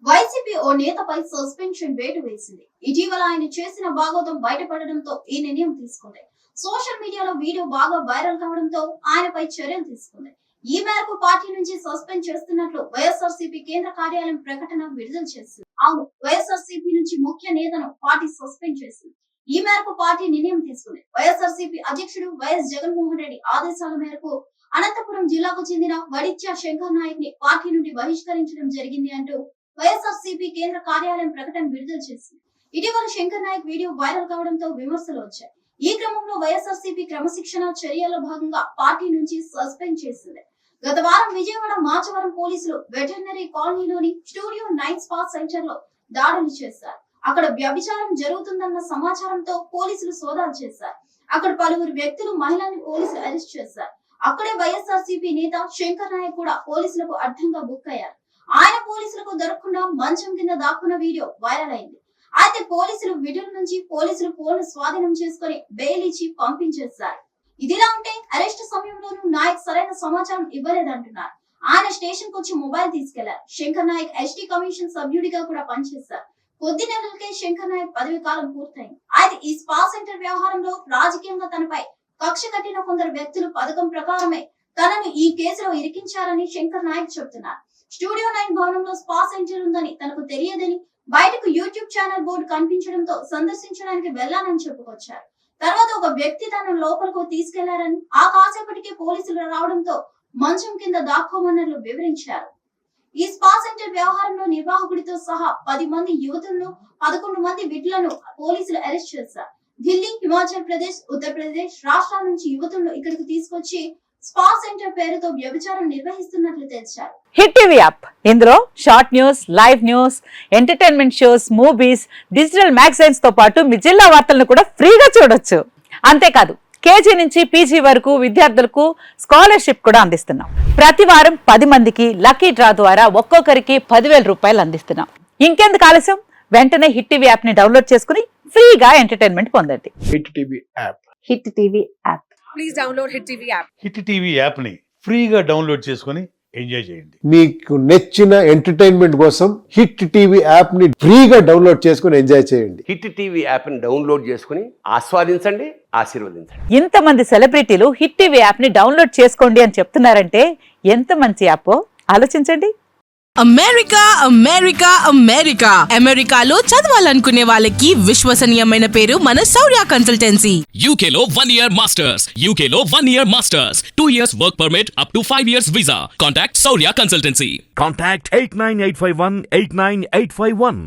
YCP ఓ నేతపై suspension వేటు వేసింది. ఇటీవల ఆయన చేసిన భాగోతం బయటపడడంతో ఈ నిర్ణయం తీసుకుంది. సోషల్ మీడియాలో వీడియో బాగా వైరల్ కావడంతో ఆయనపై చర్యలు తీసుకుంది. ఈ మేరకు పార్టీ నుంచి సస్పెండ్ చేస్తున్నట్లు వైఎస్ఆర్సీపీ కేంద్ర కార్యాలయం ప్రకటన విడుదల చేసింది. అవును, వైఎస్ఆర్సీపీ నుంచి ముఖ్య నేతను పార్టీ సస్పెండ్ చేసింది. ఈ మేరకు పార్టీ నిర్ణయం తీసుకుంది. వైఎస్ఆర్సీపీ అధ్యక్షుడు వైఎస్ జగన్మోహన్ రెడ్డి ఆదేశాల మేరకు అనంతపురం జిల్లాకు చెందిన వడిత్య శంకర్ నాయక్ ని పార్టీ నుండి బహిష్కరించడం జరిగింది అంటూ వైఎస్ఆర్సీపీ కేంద్ర కార్యాలయం ప్రకటన విడుదల చేసింది. ఇటీవల శంకర్ నాయక్ వీడియో వైరల్ కావడంతో విమర్శలు వచ్చాయి. ఈ క్రమంలో వైఎస్ఆర్సీపీ క్రమశిక్షణ చర్యల్లో భాగంగా పార్టీ నుంచి సస్పెండ్ చేసింది. గత వారం విజయవాడ మాచవరం పోలీసులు వెటర్నరీ కాలనీలోని స్టూడియో 9 స్పా సెంటర్ లో దాడులు చేశారు. అక్కడ వ్యభిచారం జరుగుతుందన్న సమాచారంతో పోలీసులు సోదాలు చేశారు. అక్కడ పలువురు వ్యక్తులు మహిళల్ని పోలీసులు అరెస్ట్ చేశారు. అక్కడే వైఎస్ఆర్సీపీ నేత శంకర్ నాయక్ కూడా పోలీసులకు అడ్డంగా బుక్ అయ్యారు. ఆయన పోలీసులకు దొరకకుండా మంచం కింద దాక్కున్న వీడియో వైరల్ అయింది. అయితే పోలీసులు విడుదల నుంచి పోలీసులు ఫోన్ స్వాధీనం చేసుకుని బెయిల్ ఇచ్చి పంపించేశారు. ఇదిలా ఉంటే అరెస్ట్ సమయంలోనూ నాయక్ సరైన సమాచారం ఇవ్వలేదంటున్నారు. ఆయన స్టేషన్ కు వచ్చి మొబైల్ తీసుకెళ్లారు. శంకర్ నాయక్ ఎస్టీ కమిషన్ సభ్యుడిగా కూడా పనిచేశారు. కొద్ది నెలలకే శంకర్ నాయక్ పదవి కాలం పూర్తయింది. అయితే ఈ స్పా సెంటర్ వ్యవహారంలో రాజకీయంగా తనపై కక్ష కట్టిన కొందరు వ్యక్తులు పథకం ప్రకారమే తనను ఈ కేసులో ఇరికించారని శంకర్ నాయక్ చెబుతున్నారు. స్టూడియో 9 భవనంలో స్పా సెంటర్ ఉందని తనకు తెలియదని, బయటకు యూట్యూబ్ ఛానల్ బోర్డు కనిపించడంతో సందర్శించడానికి వెళ్లానని చెప్పుకొచ్చారు. తర్వాత ఒక వ్యక్తి తనను లోపలకు తీసుకెళ్లారని, ఆ కాసేపటికే పోలీసులు రావడంతో మంచం కింద దాక్కోమన్నట్లు వివరించారు. ఈ స్పా సెంటర్ వ్యవహారంలో నిర్వాహకుడితో సహా 10 మంది యువతులను, 11 మంది విట్లను పోలీసులు అరెస్ట్ చేశారు. ఢిల్లీ, హిమాచల్ ప్రదేశ్, ఉత్తరప్రదేశ్ రాష్ట్రాల నుంచి యువతులను ఇక్కడికి తీసుకొచ్చి స్పా సెంటర్ పేరుతో వ్యభిచారం నిర్వహిస్తున్నట్లు తెలిసారు. హిట్ టీవీ యాప్, ఇందులో short news, live news, entertainment shows, movies, digital magazines తో పాటు మీ జిల్లా వార్తలను కూడా ఫ్రీగా చూడొచ్చు. అంతేకాదు, కేజీ నుంచి పీజీ వరకు విద్యార్థులకు స్కాలర్షిప్ కూడా అందిస్తున్నాం. ప్రతి వారం 10 మందికి లక్కీ డ్రా ద్వారా ఒక్కొక్కరికి 10,000 రూపాయలు అందిస్తున్నాం. ఇంకెందుకు ఆలస్యం, వెంటనే హిట్ టీవీ యాప్ ని డౌన్లోడ్ చేసుకుని ఫ్రీగా ఎంటర్టైన్మెంట్ పొందండి. Hit TV app. Hit TV app. Please download hit TV app. Hit TV app ని ఫ్రీగా డౌన్లోడ్ చేసుకొని ఎంజాయ్ చేయండి. మీకు నచ్చిన ఎంటర్టైన్మెంట్ కోసం హిట్ టీవీ యాప్ ని ఫ్రీగా డౌన్లోడ్ చేసుకొని ఎంజాయ్ చేయండి. హిట్ టీవీ యాప్ ని డౌన్లోడ్ చేసుకుని ఆస్వాదించండి, ఆశీర్వదించండి. ఇంతమంది సెలబ్రిటీలు హిట్ టీవీ యాప్ ని డౌన్లోడ్ చేసుకోండి అని చెప్తున్నారంటే ఎంత మంచి యాప్ ఆలోచించండి. అమెరికా అమెరికా అమెరికా అమెరికాలో చదవాలనుకునే వాళ్ళకి విశ్వసనీయమైన పేరు మన శౌర్య కన్సల్టెన్సీ. UK లో 1 year masters. UK లో 1 year masters. 2 years work permit up to 5 years visa. Contact Saurya Consultancy. Contact 89851 89851.